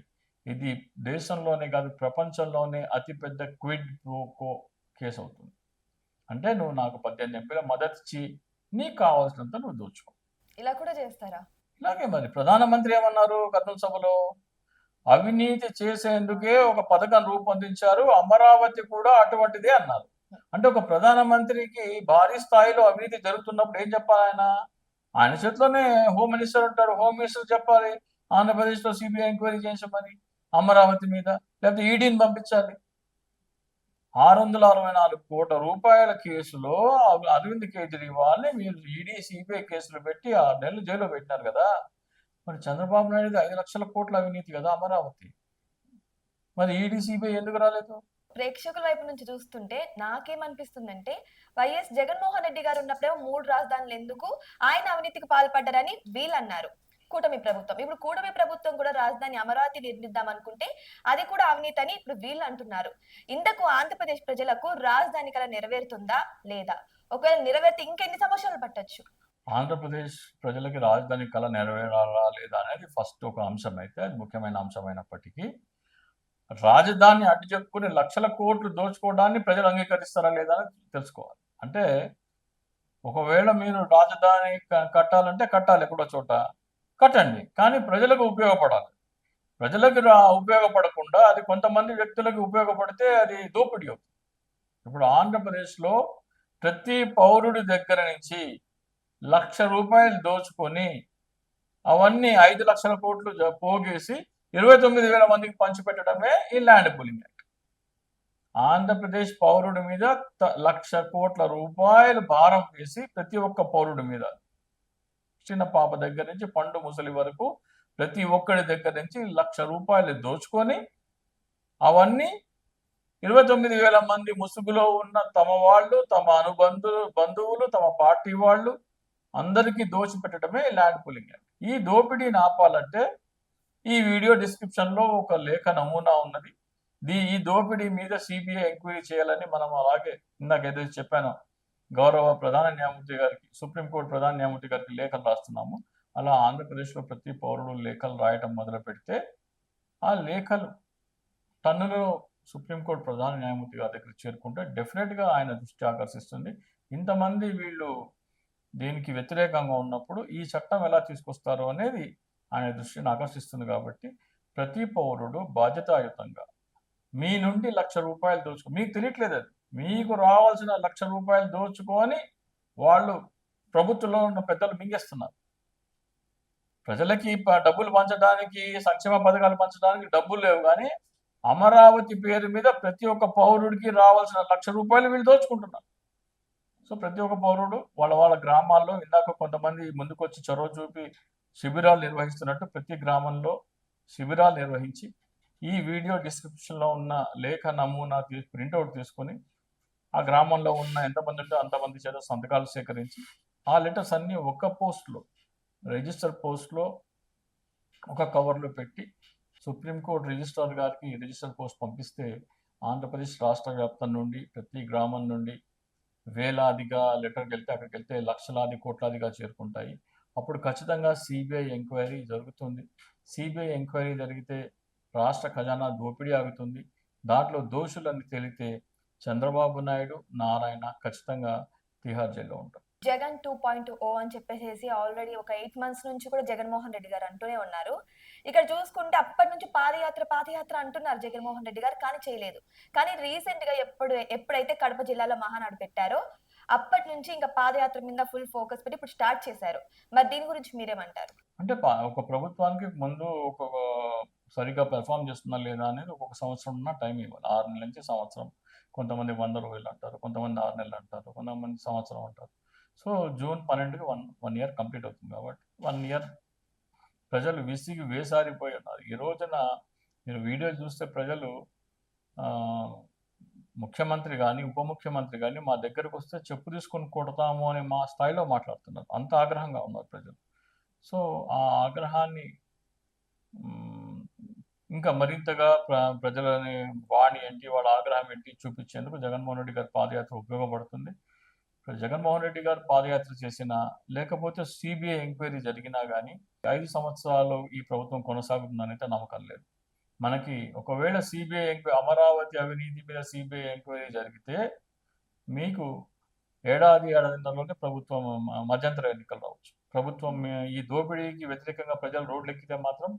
[SPEAKER 2] ఇది దేశంలోనే కాదు ప్రపంచంలోనే అతిపెద్ద క్విడ్ ప్రోకో కేసు అవుతుంది. అంటే నువ్వు నాకు 18 ఎంపీల మద్దతు ఇచ్చి నీకు కావాల్సినంత నువ్వు దోచుకో.
[SPEAKER 1] ఇలా కూడా చేస్తారా?
[SPEAKER 2] ఇలాగే మరి ప్రధానమంత్రి ఏమన్నారు కర్నూలు సభలో? అవినీతి చేసేందుకే ఒక పథకం రూపొందించారు, అమరావతి కూడా అటువంటిదే అన్నారు. అంటే ఒక ప్రధానమంత్రికి భారీ స్థాయిలో అవినీతి జరుగుతున్నప్పుడు ఏం చెప్పాలి? ఆయన చేతిలోనే హోమ్ మినిస్టర్ ఉంటాడు. హోమ్ మినిస్టర్ చెప్పాలి ఆంధ్రప్రదేశ్లో సిబిఐ ఎంక్వైరీ చేయించమని అమరావతి మీద, లేకపోతే ఈడీని పంపించాలి. 664 కోట్ల రూపాయల కేసులో అరవింద్ కేజ్రీవాల్ని మీరు ఈడీ సిబిఐ కేసులు పెట్టి 6 నెలలు జైల్లో పెట్టినారు కదా. మరి చంద్రబాబు నాయుడు 5 లక్షల కోట్ల అవినీతి కదా అమరావతి. మరి ఈడీ సిబిఐ ఎందుకు రాలేదు?
[SPEAKER 1] ప్రేక్షకుల వైపు నుంచి చూస్తుంటే నాకేమనిపిస్తుందంటే, వైఎస్ జగన్మోహన్ రెడ్డి గారు ఉన్నప్పుడేమో 3 రాజధానులు ఎందుకు, ఆయన అవినీతికి పాల్పడ్డారని వీళ్ళు అన్నారు. కూటమి ప్రభుత్వం, ఇప్పుడు కూటమి ప్రభుత్వం కూడా రాజధాని అమరావతి నిర్మిద్దాం అనుకుంటే అది కూడా అవినీతి అని ఇప్పుడు వీళ్ళు అంటున్నారు. ఇంతకు ఆంధ్రప్రదేశ్ ప్రజలకు రాజధాని కల నెరవేరుతుందా లేదా? ఒకవేళ నెరవేరితే ఇంకెన్ని సంవత్సరాలు పట్టొచ్చు?
[SPEAKER 2] ఆంధ్రప్రదేశ్ ప్రజలకి రాజధాని కళ నెరవేరాలా లేదా అనేది ఫస్ట్ ఒక అంశం అయితే, అది ముఖ్యమైన అంశమైనప్పటికీ రాజధాని అడ్డు చెప్పుకుని లక్షల కోట్లు దోచుకోవడాన్ని ప్రజలు అంగీకరిస్తారా లేదా అని తెలుసుకోవాలి. అంటే ఒకవేళ మీరు రాజధాని కట్టాలంటే కట్టాలి, ఎక్కడో చోట కట్టండి, కానీ ప్రజలకు ఉపయోగపడాలి. ప్రజలకు ఉపయోగపడకుండా అది కొంతమంది వ్యక్తులకు ఉపయోగపడితే అది దోపిడీ అవుతుంది. ఇప్పుడు ఆంధ్రప్రదేశ్లో ప్రతి పౌరుడి దగ్గర నుంచి 1,00,000 రూపాయలు దోచుకొని అవన్నీ 5 లక్షల కోట్లు పోగేసి 29,000 మందికి పంచిపెట్టడమే ఈ ల్యాండ్ పూలింగ్ యాక్ట్. ఆంధ్రప్రదేశ్ పౌరుడి మీద 1,00,000 కోట్ల రూపాయలు భారం వేసి ప్రతి ఒక్క పౌరుడి మీద, చిన్న పాప దగ్గర నుంచి పండు ముసలి వరకు ప్రతి ఒక్కడి దగ్గర నుంచి 1,00,000 రూపాయలు దోచుకొని అవన్నీ 29,000 మంది ముసుగులో ఉన్న తమ వాళ్ళు, తమ బంధువులు, తమ పార్టీ వాళ్ళు అందరికీ దోచిపెట్టడమే ల్యాండ్ పూలింగ్ యాక్ట్. ఈ దోపిడీని ఆపాలంటే ఈ వీడియో డిస్క్రిప్షన్ లో ఒక లేఖ నమూనా ఉన్నది. ఈ దోపిడీ మీద సిబిఐ ఎంక్వైరీ చేయాలని మనం అలాగే ఇందాక ఏదైతే చెప్పానో గౌరవ ప్రధాన న్యాయమూర్తి గారికి, సుప్రీంకోర్టు ప్రధాన న్యాయమూర్తి గారికి లేఖలు రాస్తున్నాము. అలా ఆంధ్రప్రదేశ్లో ప్రతి పౌరుడు లేఖలు రాయటం మొదలు పెడితే ఆ లేఖలు టన్నులో సుప్రీంకోర్టు ప్రధాన న్యాయమూర్తి గారి దగ్గర చేరుకుంటే డెఫినెట్గా ఆయన దృష్టి ఆకర్షిస్తుంది. ఇంతమంది వీళ్ళు దీనికి వ్యతిరేకంగా ఉన్నప్పుడు ఈ చట్టం ఎలా తీసుకొస్తారు అనేది ఆయన దృష్టిని ఆకర్షిస్తుంది. కాబట్టి ప్రతి పౌరుడు బాధ్యతాయుతంగా మీ నుండి 1,00,000 రూపాయలు దోచుకో, మీకు తెలియట్లేదు, అది మీకు రావాల్సిన 1,00,000 రూపాయలు దోచుకొని వాళ్ళు ప్రభుత్వంలో ఉన్న పెద్దలు మింగేస్తున్నారు. ప్రజలకి డబ్బులు పంచడానికి, సంక్షేమ పథకాలు పంచడానికి డబ్బులు లేవు, కానీ అమరావతి పేరు మీద ప్రతి ఒక్క పౌరుడికి రావాల్సిన 1,00,000 రూపాయలు వీళ్ళు దోచుకుంటున్నారు. సో ప్రతి ఒక్క పౌరుడు వాళ్ళ గ్రామాల్లో, ఇందాక కొంతమంది ముందుకు వచ్చి చొరవ చూపి శిబిరాలు నిర్వహిస్తున్నట్టు ప్రతి గ్రామంలో శిబిరాలు నిర్వహించి ఈ వీడియో డిస్క్రిప్షన్లో ఉన్న లేఖ నమూనా ప్రింట్అవుట్ తీసుకొని ఆ గ్రామంలో ఉన్న ఎంతమంది ఉంటే అంతమంది చేత సంతకాలు సేకరించి ఆ లెటర్స్ అన్నీ ఒక పోస్ట్లో, రిజిస్టర్ పోస్ట్లో ఒక కవర్లో పెట్టి సుప్రీంకోర్టు రిజిస్ట్రార్ గారికి రిజిస్టర్ పోస్ట్ పంపిస్తే ఆంధ్రప్రదేశ్ రాష్ట్ర వ్యాప్తం నుండి ప్రతి గ్రామం నుండి వేలాదిగా లెటర్కి వెళ్తే, అక్కడికి వెళ్తే లక్షలాది కోట్లాదిగా చేరుకుంటాయి. అప్పుడు ఖచ్చితంగా సిబిఐ ఎంక్వైరీ జరుగుతుంది. సిబిఐ ఎంక్వైరీ జరిగితే రాష్ట్ర ఖజానా దోపిడీ ఆగుతుంది. దాంట్లో దోషులని తేలితే చంద్రబాబు నాయుడు, నారాయణ ఖచ్చితంగా తిహార్ జైల్లో ఉంటారు.
[SPEAKER 1] జగన్ 2.0 అని చెప్పేసి ఆల్రెడీ ఒక 8 మంత్స్ నుంచి కూడా జగన్మోహన్ రెడ్డి గారు అంటూనే ఉన్నారు. ఇక్కడ చూసుకుంటే అప్పటి నుంచి పాదయాత్ర అంటున్నారు జగన్మోహన్ రెడ్డి గారు, కానీ చేయలేదు. కానీ రీసెంట్ గా ఎప్పుడైతే కడప జిల్లాలో మహానాడు పెట్టారో అప్పటి నుంచి ఇంకా పాదయాత్ర మీద ఫుల్ ఫోకస్ పెట్టి ఇప్పుడు స్టార్ట్ చేశారు. మరి దీని గురించి మీరేమంటారు?
[SPEAKER 2] అంటే ఒక ప్రభుత్వానికి ముందు ఒక సరిగ్గా పెర్ఫామ్ చేస్తుందా లేదా అనేది ఒక సంవత్సరం ఉన్న టైం ఇవ్వాలి. 6 నెలల నుంచి సంవత్సరం. కొంతమంది 100 రోజులు అంటారు, కొంతమంది 6 నెలలు అంటారు, కొంతమంది సంవత్సరం అంటారు. సో జూన్ 12కి 1 ఇయర్ కంప్లీట్ అవుతుంది కాబట్టి 1 ఇయర్ ప్రజలు విసిగి వేసారిపోయి ఉన్నారు. ఈ రోజున మీరు వీడియోలు చూస్తే ప్రజలు ముఖ్యమంత్రి కానీ ఉప ముఖ్యమంత్రి కానీ మా దగ్గరకు వస్తే చెప్పు తీసుకొని కొడతాము అని మా స్థాయిలో మాట్లాడుతున్నారు. అంత ఆగ్రహంగా ఉన్నారు ప్రజలు. సో ఆ ఆగ్రహాన్ని ఇంకా మరింతగా ప్రజలని వాణి ఏంటి, వాళ్ళ ఆగ్రహం ఏంటి చూపించేందుకు జగన్మోహన్ రెడ్డి గారి పాదయాత్ర ఉపయోగపడుతుంది. జగన్మోహన్ రెడ్డి గారు పాదయాత్ర చేసినా లేకపోతే సిబిఐ ఎంక్వైరీ జరిగినా కానీ 5 సంవత్సరాలు ఈ ప్రభుత్వం కొనసాగుతుందనైతే నమ్మకం లేదు. మనకి ఒకవేళ సిబిఐ ఎంక్వైరీ, అమరావతి అవినీతి మీద సిబిఐ ఎంక్వైరీ జరిగితే మీకు ఏడాదిన్నరలోనే ప్రభుత్వం మధ్యంతర ఎన్నికలు రావచ్చు. ప్రభుత్వం ఈ దోపిడీకి వ్యతిరేకంగా ప్రజలు రోడ్లెక్కితే మాత్రం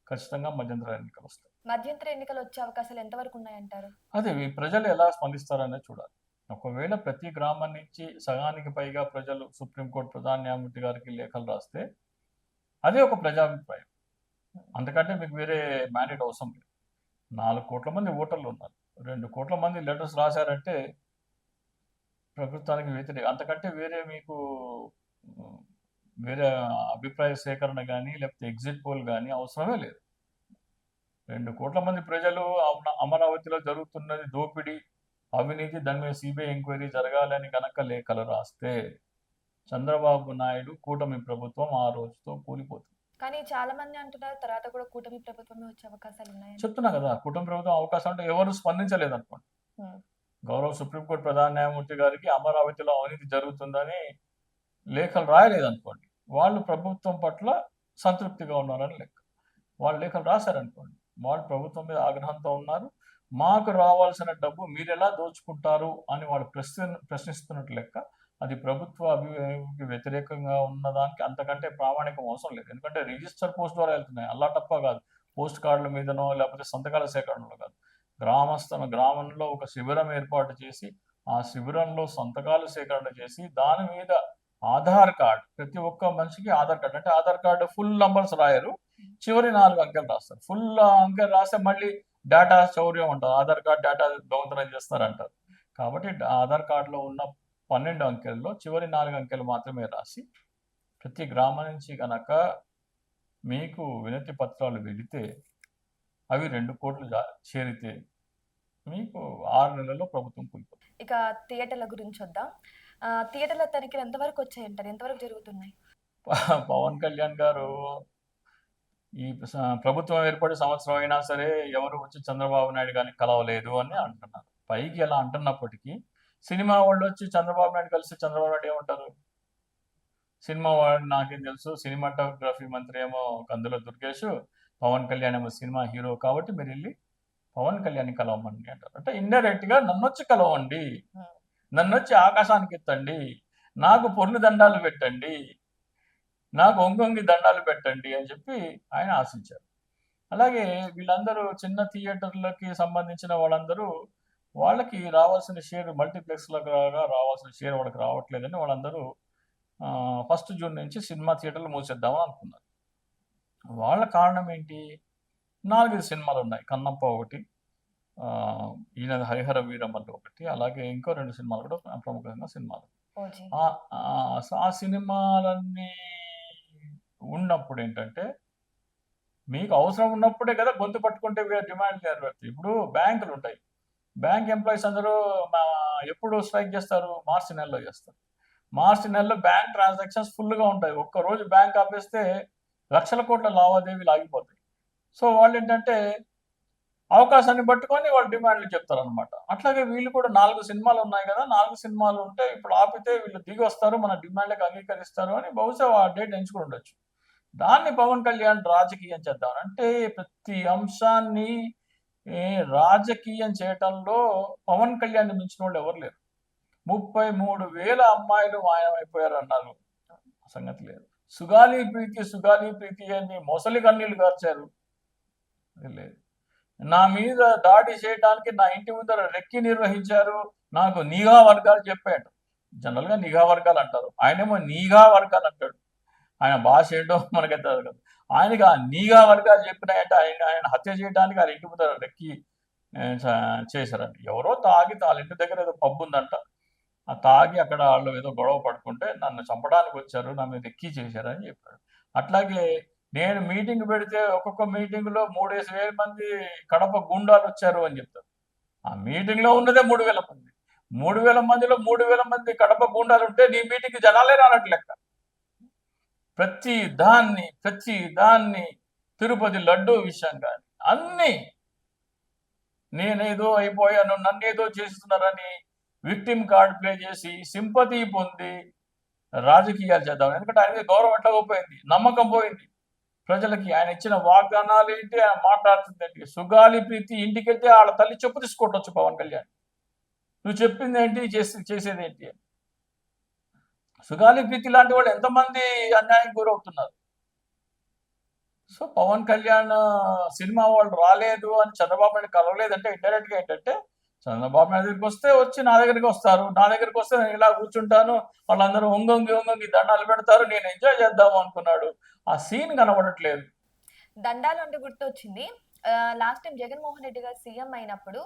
[SPEAKER 2] ఖచ్చితంగా మధ్యంతర ఎన్నికలు వస్తాయి.
[SPEAKER 1] మధ్యంతర ఎన్నికలు వచ్చే అవకాశాలు ఎంతవరకు ఉన్నాయంటారు?
[SPEAKER 2] అదే ప్రజలు ఎలా స్పందిస్తారనేది చూడాలి. ఒకవేళ ప్రతి గ్రామం నుంచి సగానికి పైగా ప్రజలు సుప్రీంకోర్టు ప్రధాన న్యాయమూర్తి గారికి లేఖలు రాస్తే అదే ఒక ప్రజాభిప్రాయం. అంతకంటే మీకు వేరే మ్యాండేట్ అవసరం లేదు. 4 కోట్ల మంది ఓటర్లు ఉన్నారు. 2 కోట్ల మంది లెటర్స్ రాశారంటే ప్రభుత్వానికి వ్యతిరేక, అంతకంటే వేరే మీకు వేరే అభిప్రాయ సేకరణ కానీ లేకపోతే ఎగ్జిట్ పోల్ కానీ అవసరమే లేదు. 2 కోట్ల మంది ప్రజలు అమరావతిలో జరుగుతున్నది దోపిడీ, అవినీతి, దాని మీద సిబిఐ ఎంక్వైరీ జరగాలని కనుక లేఖలు రాస్తే చంద్రబాబు నాయుడు కూటమి ప్రభుత్వం ఆ రోజుతో కూలిపోతుంది.
[SPEAKER 1] కానీ చాలా మంది అంటున్నారు తర్వాత కూడా కూటమి ప్రభుత్వమే వచ్చే అవకాశాలు ఉన్నాయి.
[SPEAKER 2] చెప్తున్నా కదా, కూటమి ప్రభుత్వం అవకాశం అంటే ఎవరు స్పందించలేదు అనుకోండి. గౌరవ సుప్రీంకోర్టు ప్రధాన న్యాయమూర్తి గారికి అమరావతిలో అవినీతి జరుగుతుందని లేఖలు రాయలేదు అనుకోండి, వాళ్ళు ప్రభుత్వం పట్ల సంతృప్తిగా ఉన్నారని లెక్క. వాళ్ళు లేఖలు రాశారనుకోండి, వాళ్ళు ప్రభుత్వం మీద ఆగ్రహంతో ఉన్నారు, మాకు రావాల్సిన డబ్బు మీరు ఎలా దోచుకుంటారు అని వాళ్ళు ప్రశ్నిస్తున్నట్టు లెక్క. అది ప్రభుత్వ అభివృద్ధికి వ్యతిరేకంగా ఉన్నదానికి అంతకంటే ప్రామాణికం అవసరం లేదు. ఎందుకంటే రిజిస్టర్ పోస్ట్ ద్వారా వెళ్తున్నాయి, అల్లా తప్ప కాదు. పోస్ట్ కార్డుల మీదనో లేకపోతే సంతకాల సేకరణలో కాదు. గ్రామంలో ఒక శిబిరం ఏర్పాటు చేసి ఆ శిబిరంలో సంతకాలు సేకరణ చేసి దాని మీద ఆధార్ కార్డ్, ప్రతి ఒక్క మనిషికి ఆధార్ కార్డు, అంటే ఆధార్ కార్డు ఫుల్ నంబర్స్ రాయరు, చివరి 4 అంకెలు రాస్తారు. ఫుల్ అంకెలు రాస్తే మళ్ళీ డేటా చౌర్యం ఉంటుంది, ఆధార్ కార్డ్ డేటా దొంగతనం చేస్తారంటారు. కాబట్టి ఆధార్ కార్డులో ఉన్న 12 అంకెల్లో చివరి 4 అంకెలు మాత్రమే రాసి ప్రతి గ్రామం నుంచి కనుక మీకు వినతి పత్రాలు వెళితే అవి 2 కోట్లు చేరితే మీకు 6 నెలల్లో ప్రభుత్వం కూలిపోతుంది.
[SPEAKER 1] ఇక థియేటర్ల గురించి వద్దాం. థియేటర్ల తనిఖీలు ఎంతవరకు వచ్చాయంటారు? ఎంతవరకు జరుగుతున్నాయి?
[SPEAKER 2] పవన్ కళ్యాణ్ గారు ఈ ప్రభుత్వం ఏర్పడి సంవత్సరం అయినా సరే ఎవరు వచ్చి చంద్రబాబు నాయుడు గారిని కలవలేదు అని అంటున్నారు. పైకి ఎలా అంటున్నప్పటికీ సినిమా వాళ్ళు వచ్చి చంద్రబాబు నాయుడు కలిసి చంద్రబాబు నాయుడు ఏమంటారు? సినిమా వాళ్ళు నాకేం తెలుసు, సినిమాటోగ్రఫీ మంత్రి ఏమో కందుల దుర్గేష్, పవన్ కళ్యాణ్ ఏమో సినిమా హీరో, కాబట్టి మీరు వెళ్ళి పవన్ కళ్యాణ్ కలవమండి అంటారు. అంటే ఇండైరెక్ట్ గా నన్ను వచ్చి కలవండి, నన్ను వచ్చి ఆకాశానికి ఎత్తండి, నాకు పొర్లు దండాలు పెట్టండి, నాకు ఒంగొంగి దండాలు పెట్టండి అని చెప్పి ఆయన ఆశించారు. అలాగే వీళ్ళందరూ చిన్న థియేటర్లకి సంబంధించిన వాళ్ళందరూ వాళ్ళకి రావాల్సిన షేర్, మల్టీప్లెక్స్లకు రావాల్సిన షేర్ వాళ్ళకి రావట్లేదని వాళ్ళందరూ 1 జూన్ నుంచి సినిమా థియేటర్లు మూసేద్దామని అనుకున్నారు. వాళ్ళ కారణం ఏంటి? 4 సినిమాలు ఉన్నాయి. కన్నప్ప ఒకటి, ఈయన హరిహర వీరమల్లు ఒకటి, అలాగే ఇంకో 2 సినిమాలు కూడా ప్రముఖంగా సినిమాలు. ఆ సినిమాలన్నీ ఉన్నప్పుడు ఏంటంటే మీకు అవసరం ఉన్నప్పుడే కదా గొంతు పట్టుకుంటే డిమాండ్ నెరవేరుతాయి. ఇప్పుడు బ్యాంకులు ఉంటాయి, బ్యాంక్ ఎంప్లాయీస్ అందరూ ఎప్పుడు స్ట్రైక్ చేస్తారు? మార్చి నెలలో చేస్తారు. మార్చి నెలలో బ్యాంక్ ట్రాన్సాక్షన్స్ ఫుల్గా ఉంటాయి. ఒక్కరోజు బ్యాంక్ ఆపేస్తే లక్షల కోట్ల లావాదేవీలు ఆగిపోతాయి. సో వాళ్ళు ఏంటంటే అవకాశాన్ని పట్టుకొని వాళ్ళు డిమాండ్లు చెప్తారనమాట. అట్లాగే వీళ్ళు కూడా 4 సినిమాలు ఉన్నాయి కదా! 4 సినిమాలు ఉంటే ఇప్పుడు ఆపితే వీళ్ళు దిగొస్తారు, మన డిమాండ్‌లకు అంగీకరిస్తారు అని బహుశా ఆ డేట్ ఎంచుకొని ఉండొచ్చు. దాన్ని పవన్ కళ్యాణ్ రాజకీయం చేద్దాం. అంటే ప్రతి అంశాన్ని రాజకీయం చేయటంలో పవన్ కళ్యాణ్‌ని మించినోళ్ళు ఎవరు లేరు. 33,000 అమ్మాయిలు మాయమైపోయారన్నారు. సంగతి లేదు. సుగాలి ప్రీతి, సుగాలి ప్రీతి అని మొసలి కన్నీళ్లు కార్చారు. అది లేదు. నా మీద దాడి చేయడానికి నా ఇంటి ముందర రెక్కి నిర్వహించారు. నాకు నిఘా వర్గాలు చెప్పాడు. జనరల్‌గా నిఘా వర్గాలు అంటారు. ఆయనేమో నిఘా వర్గాలు అంటాడు. ఆయన భాష ఏంటో మనకైతే తెలవదు. ఆయనకి ఆ నిఘా వర్గాలు చెప్పినాయంట ఆయన హత్య చేయడానికి ఆయన ఇంటి ముందర రెక్కి చేశారంట. ఎవరో తాగి వాళ్ళ ఇంటి దగ్గర ఏదో పబ్ ఉందంట. ఆ తాగి అక్కడ వాళ్ళు ఏదో గొడవ పడుకుంటే నన్ను చంపడానికి వచ్చారు, నా మీద ఎక్కి చేశారని చెప్పాడు. అట్లాగే నేను మీటింగ్ పెడితే ఒక్కొక్క మీటింగ్‌లో 3,000 మంది కడప గూండాలు వచ్చారు అని చెప్తారు. ఆ మీటింగ్‌లో ఉన్నదే 3,000 మంది. 3,000 మందిలో 3,000 మంది కడప గూండాలు ఉంటే నీ మీటింగ్‌కి జనాలే రానట్టు లెక్క. ప్రతి దాన్ని తిరుపతి లడ్డూ విషయం కానీ అన్నీ నేనేదో అయిపోయాను, నన్నేదో చేస్తున్నారని విక్టిమ్ కార్డ్ ప్లే చేసి సింపతి పొంది రాజకీయాలు చేద్దాం. ఎందుకంటే ఆయన మీద గౌరవం ఎట్లా పోయింది, నమ్మకం పోయింది ప్రజలకి. ఆయన ఇచ్చిన వాగ్దానాలు ఏంటి, ఆయన మాట్లాడుతుందేంటి. సుగాలి ప్రీతి ఇంటికి వెళ్తే వాళ్ళ తల్లి చెప్పు తీసుకోవచ్చు పవన్ కళ్యాణ్. నువ్వు చెప్పింది ఏంటి, చేసేది ఏంటి. సుగాలి ప్రీతి లాంటి వాళ్ళు ఎంతమంది అన్యాయం గురవుతున్నారు. సో పవన్ కళ్యాణ్ సినిమా వాళ్ళు రాలేదు అని చంద్రబాబు నాయుడు కలవలేదంటే ఇండైరెక్ట్ గా ఏంటంటే చంద్రబాబు నాయుడు దగ్గరికి వస్తే వచ్చి నా దగ్గరికి వస్తారు, నా దగ్గరికి వస్తే నేను ఇలా కూర్చుంటాను, వాళ్ళందరూ ఒంగొంగి దండాలు పెడతారు, నేను ఎంజాయ్ చేద్దాము అనుకున్నాడు. ఆ సీన్ కనబడట్లేదు.
[SPEAKER 1] దండాలు అంటే గుర్తొచ్చింది. లాస్ట్ టైం జగన్మోహన్ రెడ్డి గారు సీఎం అయినప్పుడు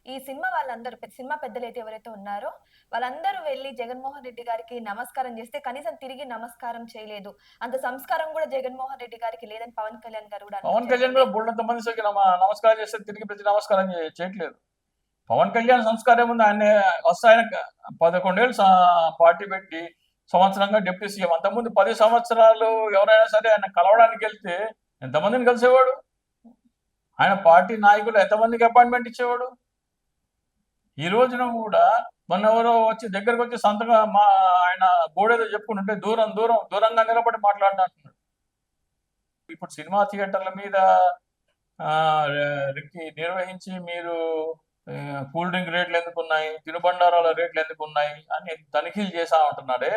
[SPEAKER 1] ఈ సినిమా వాళ్ళందరూ సినిమా పెద్దలు అయితే ఎవరైతే ఉన్నారో వాళ్ళందరూ వెళ్ళి జగన్మోహన్ రెడ్డి గారికి నమస్కారం చేస్తే కనీసం తిరిగి నమస్కారం చేయలేదు. అంత సంస్కారం కూడా జగన్మోహన్ రెడ్డి గారికి లేదని పవన్ కళ్యాణ్ గారు కూడా
[SPEAKER 2] పవన్ కళ్యాణ్ కూడా బోల్డంత మంది నమస్కారం చేస్తే తిరిగి ప్రతి నమస్కారం చేయట్లేదు. పవన్ కళ్యాణ్ సంస్కారం ఉంది. ఆయన వస్తే ఆయన 11 ఏళ్ళు పార్టీ పెట్టి సంవత్సరంగా డిప్యూటీ సీఎం. అంతకుముందు 10 సంవత్సరాలు ఎవరైనా సరే ఆయన కలవడానికి వెళ్తే ఎంతమందిని కలిసేవాడు. ఆయన పార్టీ నాయకులు ఎంతమందికి అపాయింట్మెంట్ ఇచ్చేవాడు. ఈ రోజున కూడా మొన్న ఎవరో వచ్చి దగ్గరకు వచ్చి సంతగా ఆయన గోడేదో చెప్పుకుంటుంటే దూరంగా నిలబడి మాట్లాడినట్టున్నాడు. ఇప్పుడు సినిమా థియేటర్ల మీద నిర్వహించి మీరు కూల్ డ్రింక్ రేట్లు ఎందుకున్నాయి, తినుబండారాల రేట్లు ఎందుకున్నాయి అని తనిఖీలు చేసా ఉంటున్నాడే.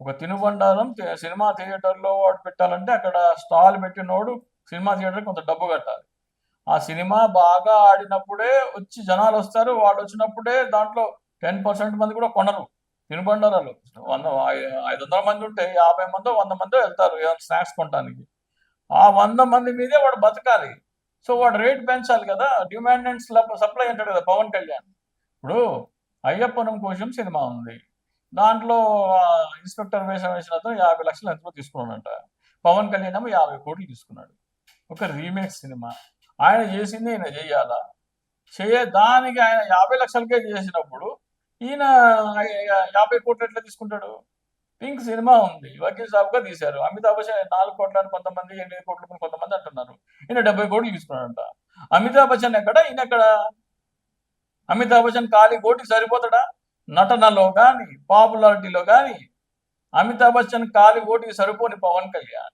[SPEAKER 2] ఒక తినుబండారం సినిమా థియేటర్లో వాడు పెట్టాలంటే అక్కడ స్టాల్ పెట్టినోడు సినిమా థియేటర్ కొంత డబ్బు కట్టాలి. ఆ సినిమా బాగా ఆడినప్పుడే వచ్చి జనాలు వస్తారు. వాళ్ళు వచ్చినప్పుడే దాంట్లో 10% మంది కూడా కొనరు తినుబండారాలు. 500 మంది ఉంటే 50 మందో 100 మందో వెళ్తారు ఏదైనా స్నాక్స్ కొనడానికి. ఆ 100 మంది మీదే వాడు బతకాలి. సో వాడు రేట్ పెంచాలి కదా. డిమాండ్ అండ్ సప్లై అంటాడు కదా పవన్ కళ్యాణ్. ఇప్పుడు అయ్యప్పనం కోసం సినిమా ఉంది. దాంట్లో ఇన్స్పెక్టర్ వేషం వేసిన అతను 50 లక్షలు ఎంతో తీసుకున్నాడంట. పవన్ కళ్యాణ్ ఏమో 50 కోట్లు తీసుకున్నాడు. ఒక రీమేక్ సినిమా. ఆయన చేసింది ఈయన చెయ్యాలా? దానికి ఆయన 50 లక్షలకే చేసినప్పుడు ఈయన 50 కోట్లు ఎట్లా తీసుకుంటాడు? పింక్ సినిమా ఉంది, వకీల్ సాబ్గా తీశారు. అమితాబ్ బచ్చన్ 4 కోట్లు అని కొంతమంది, 8 కోట్లు కొంతమంది అంటున్నారు. ఈయన 70 కోట్లు తీసుకున్నాడంట. అమితాబ్ బచ్చన్ ఎక్కడ, ఈయన ఎక్కడ? అమితాబ్ బచ్చన్ ఖాళీ కోటికి సరిపోతాడా? నటనలో కానీ పాపులారిటీలో కానీ అమితాబ్ బచ్చన్ ఖాళీ కోటికి సరిపోని పవన్ కళ్యాణ్.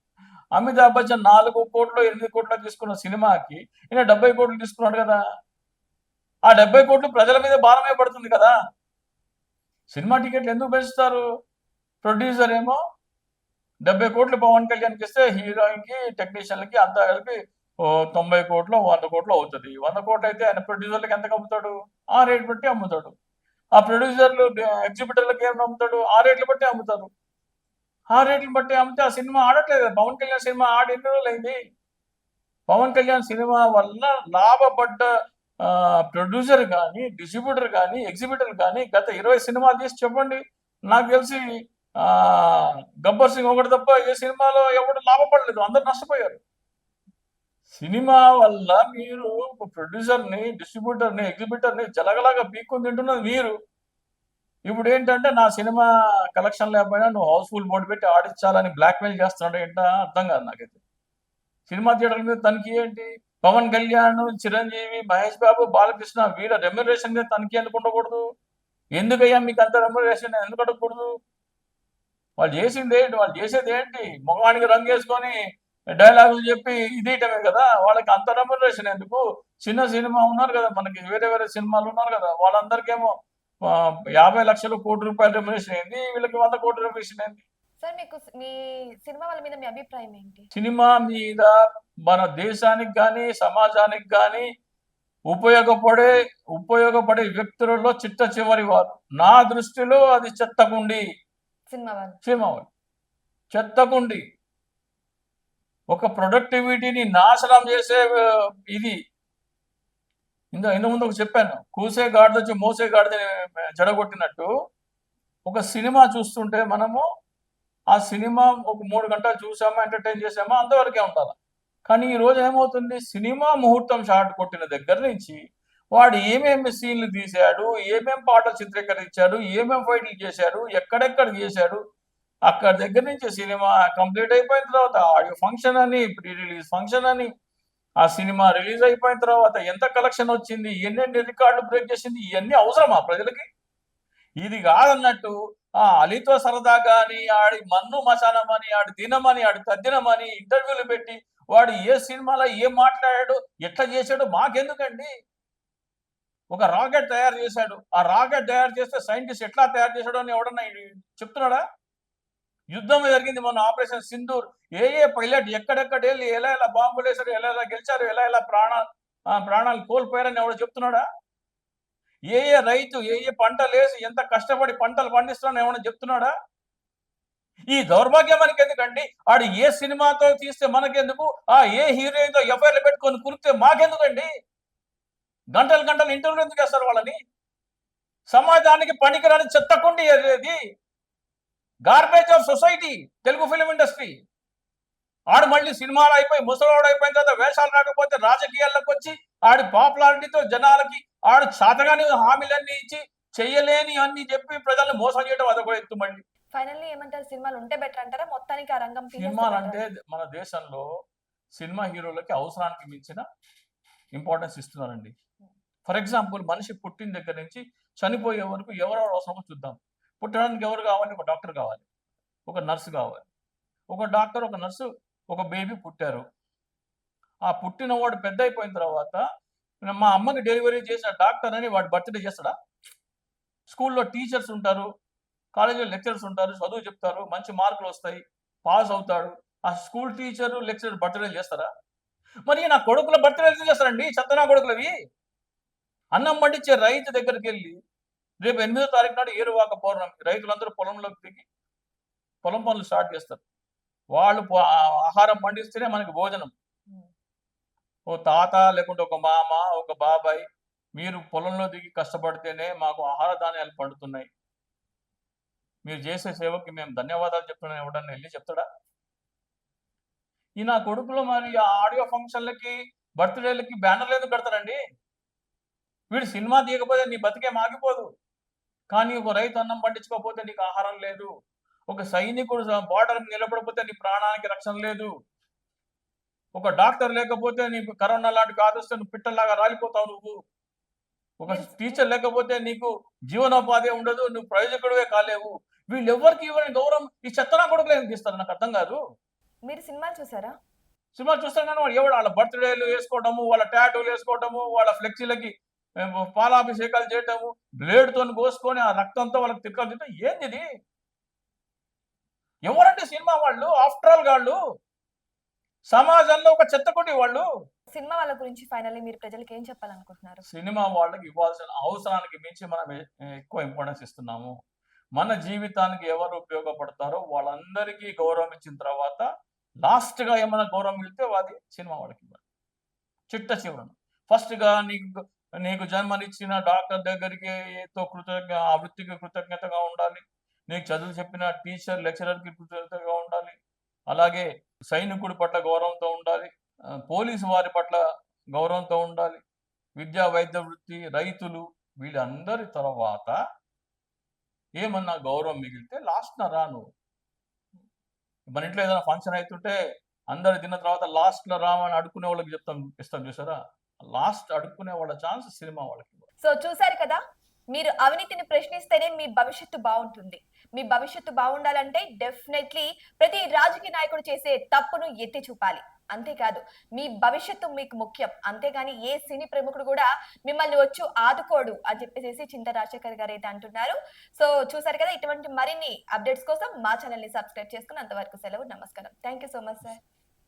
[SPEAKER 2] అమితాబ్ బచ్చన్ 4 కోట్లు 8 కోట్లు తీసుకున్న సినిమాకి ఈయన 70 కోట్లు తీసుకున్నాడు కదా. ఆ 70 కోట్లు ప్రజల మీద భారమే పడుతుంది కదా. సినిమా టికెట్లు ఎందుకు పెంచుతారు? ప్రొడ్యూసర్ ఏమో 70 కోట్లు పవన్ కళ్యాణ్కి ఇస్తే హీరోయిన్కి టెక్నీషియన్లకి అంతా కలిపి 90 కోట్లు 100 కోట్లు అవుతుంది. 100 కోట్లు అయితే ఆయన ప్రొడ్యూసర్లకి ఎంతకు అమ్ముతాడు? ఆ రేట్ బట్టి అమ్ముతాడు. ఆ ప్రొడ్యూసర్లు ఎగ్జిబిటర్లకు ఏమైనా అమ్ముతాడు? ఆ రేట్లు బట్టి అమ్ముతారు. ఆ రేట్లు బట్టి అమ్మితే ఆ సినిమా ఆడట్లేదు. పవన్ కళ్యాణ్ సినిమా ఆడి ఎన్ని రోజులైంది? పవన్ కళ్యాణ్ సినిమా వల్ల లాభపడ్డ ప్రొడ్యూసర్ కానీ, డిస్ట్రిబ్యూటర్ కానీ, ఎగ్జిబిటర్ కానీ గత 20 సినిమాలు తీసి చెప్పండి. నాకు తెలిసి గబ్బర్ సింగ్ ఒకటి తప్ప ఏ సినిమాలో ఎవరు లాభపడలేదు, అందరు నష్టపోయారు. సినిమా వల్ల మీరు ప్రొడ్యూసర్ని, డిస్ట్రిబ్యూటర్ని, ఎగ్జిబిటర్ని జలగలాగా పీక్కుని తింటున్నది మీరు. ఇప్పుడు ఏంటంటే నా సినిమా కలెక్షన్ లేకపోయినా నువ్వు హౌస్ఫుల్ బోర్డు పెట్టి ఆడించాలని బ్లాక్మెయిల్ చేస్తున్నాడు. ఏంటో అర్థం కాదు నాకైతే. సినిమా థియేటర్ల మీద తనిఖీ ఏంటి? పవన్ కళ్యాణ్, చిరంజీవి, మహేష్ బాబు, బాలకృష్ణ వీళ్ళ రెమ్యునరేషన్ మీద తనకి ఎందుకు ఉండకూడదు? ఎందుకయ్యా మీకు అంత రెమ్యునరేషన్ ఎందుకు అడగకూడదు? వాళ్ళు చేసింది ఏంటి? వాళ్ళు చేసేది ఏంటి? మొగానికి రంగు వేసుకొని డైలాగులు చెప్పి ఇదేయటమే కదా. వాళ్ళకి అంత రెమ్యునరేషన్ ఎందుకు? చిన్న సినిమా ఉన్నారు కదా, మనకి వేరే వేరే సినిమాలు ఉన్నారు కదా, వాళ్ళందరికేమో 50 లక్షలు కోటి రూపాయల రెమ్యునరేషన్ ఏంది, వీళ్ళకి 100 కోట్ల రెమ్యునరేషన్ ఏంది?
[SPEAKER 1] సార్ మీకు మీ సినిమా వాళ్ళ మీద మీ అభిప్రాయం ఏంటి?
[SPEAKER 2] సినిమా మీద మన దేశానికి కానీ సమాజానికి కానీ ఉపయోగపడే వ్యక్తులలో చిట్ట చివరి వారు. నా దృష్టిలో అది చెత్తకుండి.
[SPEAKER 1] సినిమా వాళ్ళు
[SPEAKER 2] సినిమా వాళ్ళు చెత్తకుండి, ఒక ప్రొడక్టివిటీని నాశనం చేసే ఇది. ఇంత ముందు చెప్పాను, కూసే గాడిద వచ్చి మోసే గాడిదని జడగొట్టినట్టు. ఒక సినిమా చూస్తుంటే మనము ఆ సినిమా ఒక 3 గంటలు చూసామా, ఎంటర్టైన్ చేసామా, అంతవరకే ఉండాలి. కానీ ఈ రోజు ఏమవుతుంది, సినిమా ముహూర్తం షాట్ కొట్టిన దగ్గర నుంచి వాడు ఏమేమి సీన్లు తీశాడు, ఏమేం పాటలు చిత్రీకరించాడు, ఏమేం ఫైట్లు చేశాడు, ఎక్కడెక్కడ చేశాడు, అక్కడ దగ్గర నుంచి సినిమా కంప్లీట్ అయిపోయిన తర్వాత ఆడియో ఫంక్షన్ అని, ప్రీ రిలీజ్ ఫంక్షన్ అని, ఆ సినిమా రిలీజ్ అయిపోయిన తర్వాత ఎంత కలెక్షన్ వచ్చింది, ఎన్నెన్ని రికార్డులు బ్రేక్ చేసింది, ఇవన్నీ అవసరమా ప్రజలకి? ఇది కాదన్నట్టు అలీతో సరదాగా అని, ఆడి మన్ను మసానమని, ఆడి దినమని, ఆడి తద్దినమని ఇంటర్వ్యూలు పెట్టి వాడు ఏ సినిమాలో ఏం మాట్లాడాడు, ఎట్లా చేశాడు మాకెందుకండి? ఒక రాకెట్ తయారు చేశాడు, ఆ రాకెట్ తయారు చేస్తే సైంటిస్ట్ ఎట్లా తయారు చేశాడు అని ఎవడన్నా చెప్తున్నాడా? యుద్ధం జరిగింది మొన్న ఆపరేషన్ సింధూర్, ఏ పైలట్ ఎక్కడెక్కడ వెళ్ళి ఎలా బాంబులు వేశారు, ఎలా గెలిచారు, ఎలా ప్రాణాలు కోల్పోయారని ఎవడో చెప్తున్నాడా? ఏ రైతు ఏ పంటలు వేసి ఎంత కష్టపడి పంటలు పండిస్తున్నాడని ఏమన్నా చెప్తున్నాడా? ఈ దౌర్భాగ్యం మనకి ఎందుకండి? ఆడు ఏ సినిమాతో తీస్తే మనకెందుకు, ఏ హీరోయిన్తో ఎఫ్ఐఆర్లు పెట్టుకొని కురికితే మాకెందుకండి? గంటలు ఇంటర్వ్యూలు ఎందుకు చేస్తారు వాళ్ళని? సమాజానికి పనికిరాని చెత్తకుండి అది, garbage of society Telugu film industry. ఆడు మళ్ళీ సినిమాలు అయిపోయి ముసలోడు అయిపోయిన తర్వాత వేషాలు రాకపోతే రాజకీయాల్లోకి వచ్చి ఆడి పాపులారిటీతో జనాలకి ఆడు చాతగాని హామీలన్నీ ఇచ్చి చెయ్యలేని అన్ని చెప్పి ప్రజల్ని మోసం చేయడం అదొక ఎత్తు. మళ్ళీ
[SPEAKER 1] ఫైనల్లీ ఏమంటారు, సినిమాలు ఉంటే బెటర్ అంటారా, మొత్తానికి ఆ రంగం
[SPEAKER 2] సినిమాలు అంటే మన దేశంలో సినిమా హీరోలకి అవసరానికి మించిన ఇంపార్టెన్స్ ఇస్తున్నారండి. ఫర్ ఎగ్జాంపుల్, మనిషి పుట్టిన దగ్గర నుంచి చనిపోయే వరకు ఎవరెవరు అవసరమో చూద్దాం. పుట్టడానికి ఎవరు కావాలి? ఒక డాక్టర్ కావాలి, ఒక నర్సు కావాలి. ఒక డాక్టర్, ఒక నర్సు, ఒక బేబీ పుట్టారు. ఆ పుట్టిన వాడు పెద్ద అయిపోయిన తర్వాత మా అమ్మకి డెలివరీ చేసిన డాక్టర్ అని వాడు బర్త్డే చేస్తాడా? స్కూల్లో టీచర్స్ ఉంటారు, కాలేజీలో లెక్చరర్స్ ఉంటారు, చదువు చెప్తారు, మంచి మార్కులు వస్తాయి, పాస్ అవుతాడు. ఆ స్కూల్ టీచరు లెక్చరర్ బర్త్డేలు చేస్తారా? మరి నా కొడుకుల బర్త్డేలు చేస్తారండి, చెత్తనా కొడుకులవి. అన్నం పండించే రైతు దగ్గరికి వెళ్ళి రేపు 8వ తారీఖు నాడు ఏరువాక పౌర్ణమి రైతులందరూ పొలంలోకి దిగి పొలం పనులు స్టార్ట్ చేస్తారు. వాళ్ళు ఆహారం పండిస్తేనే మనకి భోజనం. ఓ తాత లేకుంటే ఒక మామ, ఒక బాబాయ్, మీరు పొలంలో దిగి కష్టపడితేనే మాకు ఆహార ధాన్యాలు పండుతున్నాయి, మీరు చేసే సేవకి మేము ధన్యవాదాలు చెప్తున్నాం ఎవడన్నా వెళ్ళి చెప్తాడా? ఈ నా కొడుకులు మరి ఆ ఆడియో ఫంక్షన్లకి, బర్త్డేలకి బ్యానర్లు ఎందుకు కడతారండి? వీడు సినిమా తీయకపోతే నీ బతికే మాగిపోదు. కానీ ఒక రైతు అన్నం పండించకపోతే నీకు ఆహారం లేదు. ఒక సైనికుడు బార్డర్ నిలబడకపోతే నీ ప్రాణానికి రక్షణ లేదు. ఒక డాక్టర్ లేకపోతే నీకు కరోనా లాంటి కాదొస్తే నువ్వు పిట్టల్లాగా రాలిపోతావు నువ్వు. ఒక టీచర్ లేకపోతే నీకు జీవనోపాధి ఉండదు, నువ్వు ప్రయోజకుడివే కాలేవు. వీళ్ళెవ్వరికి ఇవ్వని గౌరవం ఈ చెత్తనా కొడుకులు ఏం తీస్తారు? నాకు అర్థం కాదు.
[SPEAKER 1] మీరు సినిమాలు చూసారా?
[SPEAKER 2] సినిమా చూస్తాం కానీ వాడు ఎవడు వాళ్ళ బర్త్డేలు వేసుకోవటము, వాళ్ళ టాటూలు వేసుకోవటము, వాళ్ళ ఫ్లెక్సీలకి పాలాభిషేకాలు చేయటము, బ్లేడ్తో కోసుకొని ఆ రక్తంతో వాళ్ళకి తిక్కలు తింటే ఏంది ఇది? ఎవరంటే సినిమా వాళ్ళు? ఆఫ్టర్ ఆల్ వాళ్ళు సమాజంలో ఒక చెత్తకొట్టి వాళ్ళు.
[SPEAKER 1] సినిమా వాళ్ళ గురించి ఫైనల్లీ మీరు ప్రజలకు ఏం చెప్పాలనుకుంటున్నారు?
[SPEAKER 2] సినిమా వాళ్ళకి ఇవ్వాల్సిన అవసరానికి మించి మనం ఎక్కువ ఇంపార్టెన్స్ ఇస్తున్నాము. మన జీవితానికి ఎవరు ఉపయోగపడతారో వాళ్ళందరికీ గౌరవం ఇచ్చిన తర్వాత లాస్ట్గా ఏమైనా గౌరవం మిగిలితే అది సినిమా వాళ్ళకి ఇవ్వాలి. చిట్ట చివరన ఫస్ట్గా నీకు జన్మనిచ్చిన డాక్టర్ దగ్గరికి ఆ వృత్తికి కృతజ్ఞతగా ఉండాలి. నీకు చదువు చెప్పిన టీచర్ లెక్చరర్కి కృతజ్ఞతగా ఉండాలి. అలాగే సైనికుడి పట్ల గౌరవంతో ఉండాలి, పోలీసు వారి పట్ల గౌరవంతో ఉండాలి, విద్యా వైద్య వృత్తి, రైతులు, వీళ్ళందరి తర్వాత ఏమన్నా గౌరవం మిగిలితే లాస్ట్ రాను. మన ఇంట్లో ఏదైనా ఫంక్షన్ అవుతుంటే అందరు తిన్న తర్వాత లాస్ట్ లో రామని అడుక్కునే వాళ్ళకి ఇస్తాం చూసారా, లాస్ట్ అడుక్కునే వాళ్ళ ఛాన్స్ సినిమా వాళ్ళకి.
[SPEAKER 1] సో చూసారు కదా, మీరు అవినీతిని ప్రశ్నిస్తేనే మీ భవిష్యత్తు బాగుంటుంది. మీ భవిష్యత్తు బాగుండాలంటే డెఫినెట్లీ ప్రతి రాజకీయ నాయకుడు చేసే తప్పును ఎత్తి చూపాలి. అంతేకాదు మీ భవిష్యత్తు మీకు ముఖ్యం. అంతేగాని ఏ సినీ ప్రముఖుడు కూడా మిమ్మల్ని వచ్చి ఆదుకోడు అని చెప్పేసి చింతా రాజశేఖర్ గారు అయితే అంటున్నారు. సో చూసారు కదా, ఇటువంటి మరిన్ని అప్డేట్స్ కోసం మా ఛానల్ ని సబ్స్క్రైబ్ చేసుకుని అంతవరకు సెలవు. నమస్కారం. Thank you so much sir.